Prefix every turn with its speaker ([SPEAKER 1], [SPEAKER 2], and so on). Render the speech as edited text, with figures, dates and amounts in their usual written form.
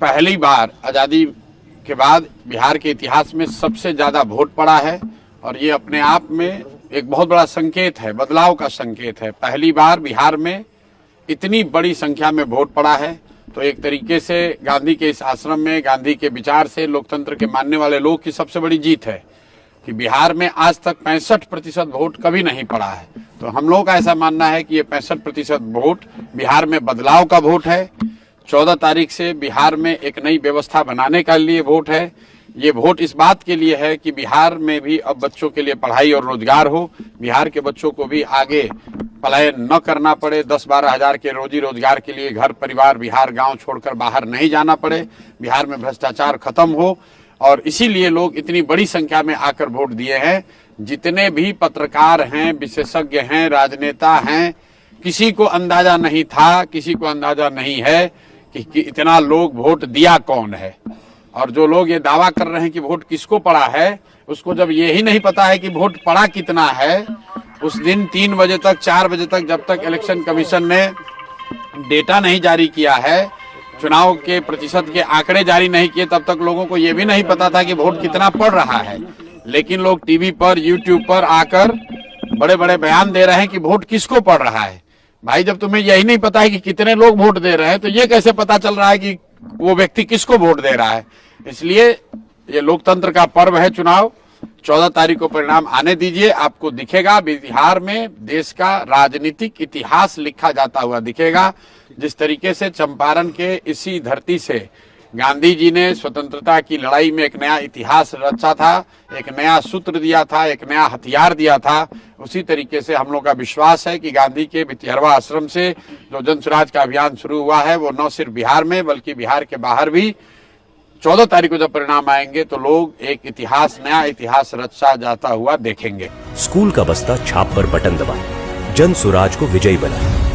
[SPEAKER 1] पहली बार आज़ादी के बाद बिहार के इतिहास में सबसे ज़्यादा वोट पड़ा है और ये अपने आप में एक बहुत बड़ा संकेत है, बदलाव का संकेत है। पहली बार बिहार में इतनी बड़ी संख्या में वोट पड़ा है, तो एक तरीके से गांधी के इस आश्रम में गांधी के विचार से लोकतंत्र के मानने वाले लोग की सबसे बड़ी जीत है कि बिहार में आज तक 65% वोट कभी नहीं पड़ा है। तो हम लोगों का ऐसा मानना है कि ये 65% वोट बिहार में बदलाव का वोट है। 14 तारीख से बिहार में एक नई व्यवस्था बनाने के लिए वोट है। ये वोट इस बात के लिए है कि बिहार में भी अब बच्चों के लिए पढ़ाई और रोजगार हो, बिहार के बच्चों को भी आगे पलायन न करना पड़े, 10-12 हजार के रोजी रोजगार के लिए घर परिवार बिहार गांव छोड़कर बाहर नहीं जाना पड़े, बिहार में भ्रष्टाचार खत्म हो। और इसीलिए लोग इतनी बड़ी संख्या में आकर वोट दिए हैं। जितने भी पत्रकार हैं, विशेषज्ञ हैं, राजनेता हैं, किसी को अंदाजा नहीं था, किसी को अंदाजा नहीं है कि इतना लोग वोट दिया कौन है। और जो लोग ये दावा कर रहे हैं कि वोट किसको पड़ा है, उसको जब ये ही नहीं पता है कि वोट पड़ा कितना है, उस दिन 3 बजे तक 4 बजे तक जब तक इलेक्शन कमीशन ने डेटा नहीं जारी किया है, चुनाव के प्रतिशत के आंकड़े जारी नहीं किए, तब तक लोगों को ये भी नहीं पता था कि वोट कितना पड़ रहा है। लेकिन लोग टीवी पर, यूट्यूब पर आकर बड़े बड़े बयान दे रहे हैं कि वोट किसको पड़ रहा है। भाई, जब तुम्हें यही नहीं पता है कि कितने लोग वोट दे रहे हैं, तो ये कैसे पता चल रहा है कि वो व्यक्ति किसको वोट दे रहा है। इसलिए ये लोकतंत्र का पर्व है चुनाव। 14 तारीख को परिणाम आने दीजिए, आपको दिखेगा बिहार में देश का राजनीतिक इतिहास लिखा जाता हुआ दिखेगा। जिस तरीके से चंपारण के इसी धरती से गांधी जी ने स्वतंत्रता की लड़ाई में एक नया इतिहास रचा था, एक नया सूत्र दिया था, एक नया हथियार दिया था, उसी तरीके से हम लोग का विश्वास है कि गांधी के 72वां आश्रम से जो जन स्वराज का अभियान शुरू हुआ है, वो न सिर्फ बिहार में बल्कि बिहार के बाहर भी 14 तारीख को जब परिणाम आएंगे तो लोग एक इतिहास, नया इतिहास रचा जाता हुआ देखेंगे।
[SPEAKER 2] स्कूल का बस्ता छाप पर बटन दबाएं, जन स्वराज को विजयी बनाएं।